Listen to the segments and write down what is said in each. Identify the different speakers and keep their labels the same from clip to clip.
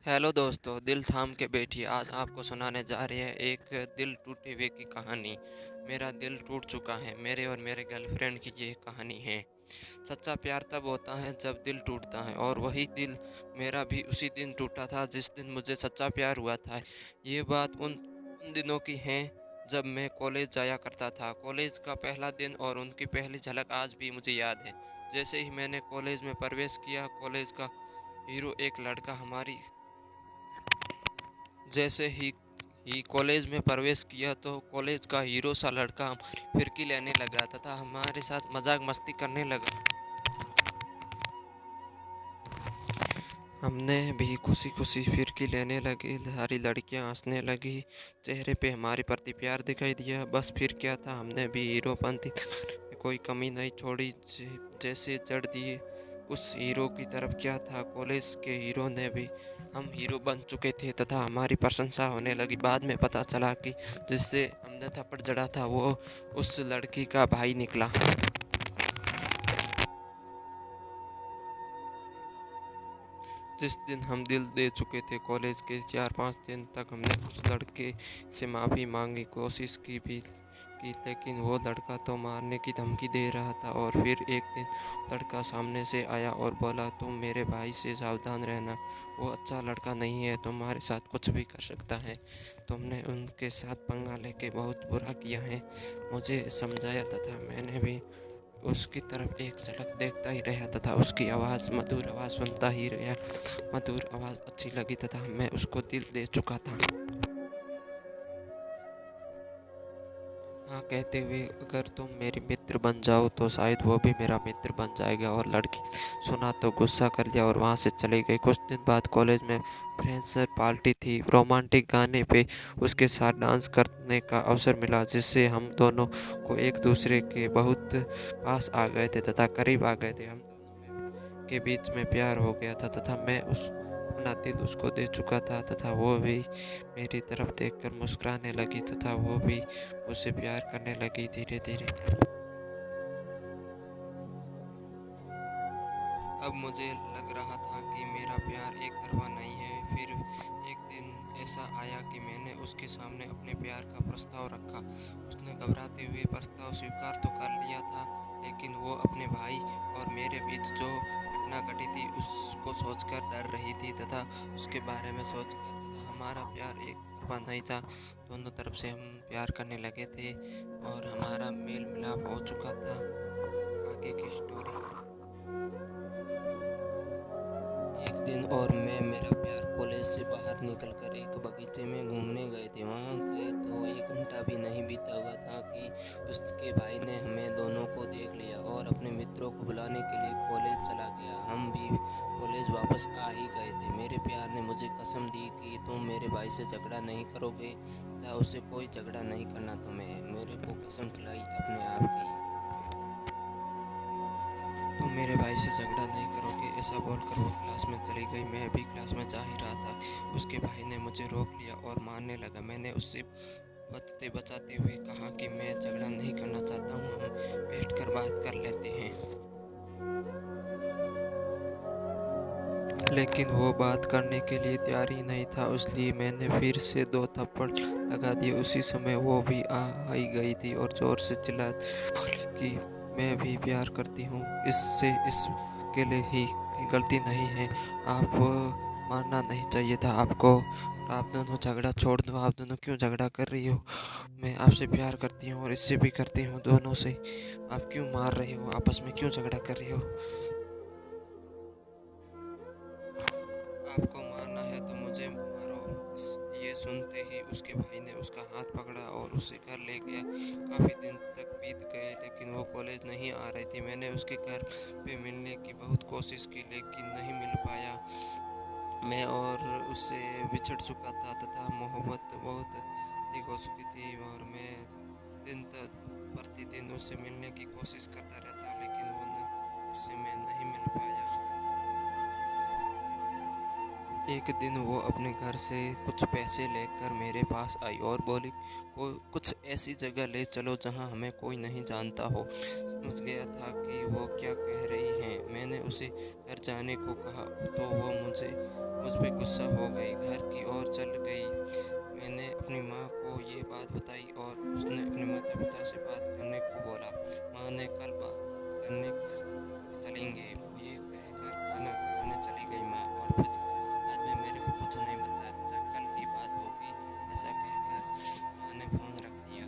Speaker 1: Hello दोस्तों, दिल थाम के बैठिए। आज आपको सुनाने जा रहे हैं एक दिल टूटे हुए की कहानी। मेरा दिल टूट चुका है। मेरे और मेरे गर्लफ्रेंड की ये कहानी है। सच्चा प्यार तब होता है जब दिल टूटता है, और वही दिल मेरा भी उसी दिन टूटा था जिस दिन मुझे सच्चा प्यार हुआ था। ये बात उन दिनों की है जब मैं कॉलेज जाया करता था। कॉलेज का पहला दिन और उनकी पहली झलक आज भी मुझे याद है। जैसे ही मैंने कॉलेज में प्रवेश किया, कॉलेज का हीरो एक लड़का हमारी जैसे ही कॉलेज में प्रवेश किया तो कॉलेज का हीरो सा लड़का हमारी फिरकी लेने लगा तथा हमारे साथ मजाक मस्ती करने लगा। हमने भी खुशी खुशी फिरकी लेने लगे। सारी लड़कियां हंसने लगी। चेहरे पे हमारे प्रति प्यार दिखाई दिया। बस फिर क्या था, हमने भी हीरोपंती में कोई कमी नहीं छोड़ी। जैसे चढ़ दिए उस हीरो की तरफ। क्या था, कॉलेज के हीरो ने भी हम हीरो बन चुके थे तथा हमारी प्रशंसा होने लगी। बाद में पता चला कि जिससे हमने थप्पड़ जड़ा था वो उस लड़की का भाई निकला। जिस दिन हम दिल दे चुके थे, कॉलेज के 4-5 दिन तक हमने उस लड़के से माफ़ी मांगी, कोशिश की, लेकिन वो लड़का तो मारने की धमकी दे रहा था। और फिर एक दिन लड़का सामने से आया और बोला, तुम मेरे भाई से सावधान रहना, वो अच्छा लड़का नहीं है, तुम्हारे साथ कुछ भी कर सकता है। तुमने उनके साथ पंगा लेके बहुत बुरा किया है। मुझे समझाया तथा मैंने भी उसकी तरफ एक झलक देखता ही रहा तथा उसकी आवाज़, मधुर आवाज़ सुनता ही रहा। मधुर आवाज़ अच्छी लगी तथा मैं उसको दिल दे चुका था। हाँ कहते हुए, अगर तुम मेरी मित्र बन जाओ तो शायद वो भी मेरा मित्र बन जाएगा। और लड़की सुना तो गुस्सा कर लिया और वहाँ से चली गई। कुछ दिन बाद कॉलेज में फ्रेंड्स पार्टी थी। रोमांटिक गाने पे उसके साथ डांस करने का अवसर मिला, जिससे हम दोनों को एक दूसरे के बहुत पास आ गए थे तथा करीब आ गए थे। हम दोनों के बीच में प्यार हो गया था तथा मैं उस अपना दिल उसको दे चुका था तथा वो भी मेरी तरफ देखकर मुस्कुराने लगी तथा वो भी मुझसे प्यार करने लगी धीरे धीरे। अब मुझे लग रहा था कि मेरा प्यार एक तरफा नहीं है। फिर एक दिन ऐसा आया कि मैंने उसके सामने अपने प्यार का प्रस्ताव रखा। उसने घबराते हुए प्रस्ताव स्वीकार तो कर लिया था, लेकिन वो अपने भाई और मेरे बीच जो घटना घटी थी उसको सोचकर डर रही थी तथा उसके बारे में सोचकर तथा हमारा प्यार एक तरफा नहीं था। दोनों तरफ से हम प्यार करने लगे थे और हमारा मेल मिलाप हो चुका था। आगे की स्टोरी। एक दिन और मैं मेरा प्यार कॉलेज से बाहर निकलकर एक बगीचे में घूमने गए थे। वहाँ गए तो 1 घंटा भी नहीं बीता हुआ था कि उसके भाई ने हमें दोनों को देख लिया और अपने मित्रों को बुलाने के लिए कॉलेज चला गया। हम भी कॉलेज वापस आ ही गए थे। मेरे प्यार ने मुझे कसम दी कि तुम मेरे भाई से झगड़ा नहीं करोगे तथा उससे कोई झगड़ा नहीं करना तुम्हें। मेरे को कसम खिलाई अपने आप की। तुम मेरे भाई से झगड़ा नहीं करोगे, ऐसा बोलकर वो क्लास में चली गई। मैं भी क्लास में जा ही रहा था, उसके भाई ने मुझे रोक लिया और मारने लगा। मैंने उससे बचते बचाते हुए कहा कि मैं झगड़ा नहीं करना चाहता हूँ, हम बैठकर बात कर लेते हैं। लेकिन वो बात करने के लिए तैयार ही नहीं था, इसलिए मैंने फिर से 2 थप्पड़ लगा दिए। उसी समय वो भी आई गई थी और जोर से चिल्ला बोली कि मैं भी प्यार करती हूँ, इससे इसके लिए ही गलती नहीं है। आप मारना नहीं चाहिए था आपको। आप दोनों झगड़ा छोड़ दो। आप दोनों क्यों झगड़ा कर रही हो? मैं आपसे प्यार करती हूँ और इससे भी करती हूँ, दोनों से। आप क्यों मार रही हो? आपस में क्यों झगड़ा कर रही हो? आपको मारना है तो मुझे मारो। ये सुनते ही उसके भाई ने उसका हाथ पकड़ा और उसे घर ले गया। काफ़ी दिन तक बीत गए, लेकिन वो कॉलेज नहीं आ रही थी। मैंने उसके घर पे मिलने की बहुत कोशिश की, लेकिन नहीं मिल पाया। मैं और उससे बिछड़ चुका था तथा मोहब्बत बहुत अधिक हो चुकी थी। और मैं दिन तक प्रतिदिन उससे मिलने की कोशिश करता रहता, लेकिन उससे मैं नहीं मिल पाया। एक दिन वो अपने घर से कुछ पैसे लेकर मेरे पास आई और बोली को कुछ ऐसी जगह ले चलो जहाँ हमें कोई नहीं जानता हो। समझ गया था कि वो क्या कह रही हैं। मैंने उसे घर जाने को कहा तो वो मुझ पे गुस्सा हो गई, घर की ओर चल गई। मैंने अपनी माँ को ये बात बताई और उसने अपने माता पिता से बात करने को बोला। माँ ने कल बात करने चलेंगे ये कहकर खाना खाने चली गई माँ, और फिर बाद में मेरे को कुछ नहीं बताया तथा कल ही बात होगी ऐसा कहकर माँ ने फोन रख दिया।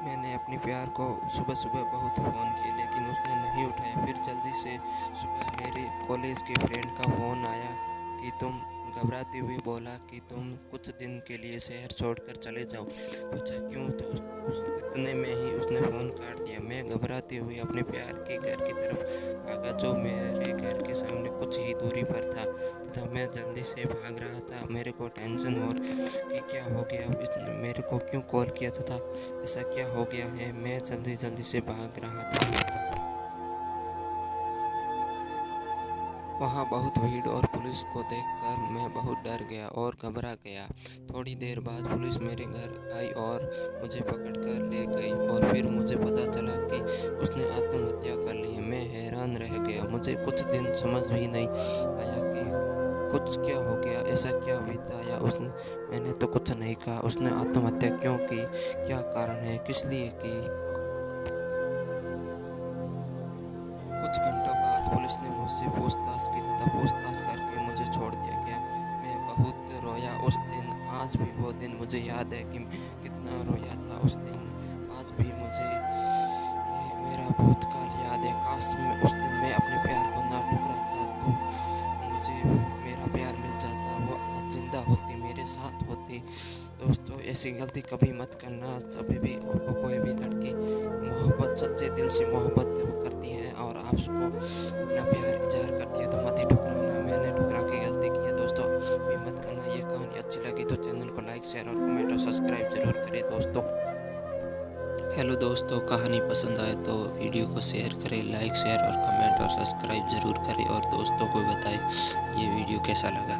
Speaker 1: मैंने अपनी प्यार को सुबह सुबह बहुत फ़ोन किए लेकिन उसने नहीं उठाया। फिर जल्दी से सुबह मेरे कॉलेज के फ्रेंड का फ़ोन आया कि तुम घबराते हुए बोला कि तुम कुछ दिन के लिए शहर छोड़कर चले जाओ। पूछा क्यों, तो इतने में ही उसने फ़ोन काट दिया। मैं घबराते हुए अपने प्यार के घर की तरफ भागा जो मेरे घर के सामने कुछ ही दूरी पर था तथा मैं जल्दी से भाग रहा था। मेरे को टेंशन और कि क्या हो गया, इसने मेरे को क्यों कॉल किया तथा ऐसा क्या हो गया है। मैं जल्दी से भाग रहा था। वहाँ बहुत भीड़ और पुलिस को देखकर मैं बहुत डर गया और घबरा गया। थोड़ी देर बाद पुलिस मेरे घर आई और मुझे पकड़कर ले गई और फिर मुझे पता चला कि उसने आत्महत्या कर ली है। मैं हैरान रह गया। मुझे कुछ दिन समझ भी नहीं आया कि कुछ क्या हो गया, ऐसा क्या बीता उसने। मैंने तो कुछ नहीं कहा। उसने आत्महत्या क्यों की, क्या कारण है, किस लिए की। कुछ घंटों बाद पुलिस ने मुझसे पूछताछ की तथा पूछताछ करके मुझे छोड़ दिया गया। मैं बहुत रोया उस दिन। आज भी वो दिन मुझे याद है कि कितना रोया था उस दिन। आज भी मुझे ये मेरा भूतकाल याद है। काश मैं उस दिन मैं अपने प्यार को ना ठुकराता तो मुझे मेरा प्यार मिल जाता, वो आज जिंदा होती, मेरे साथ होती। दोस्तों ऐसी गलती कभी मत करना। जब भी आपको कोई भी लड़की मोहब्बत सच्चे दिल से मोहब्बत करती है और आपको अपना प्यार इजहार करती है तो मत ही ठुकराना। मैंने ठुकरा के गलती की है दोस्तों, भी मत करना। ये कहानी अच्छी लगी तो चैनल को लाइक शेयर और कमेंट और सब्सक्राइब जरूर करें दोस्तों। हेलो दोस्तों, कहानी पसंद आए तो वीडियो को शेयर करें, लाइक शेयर और कमेंट और सब्सक्राइब ज़रूर करें और दोस्तों को बताएं ये वीडियो कैसा लगा।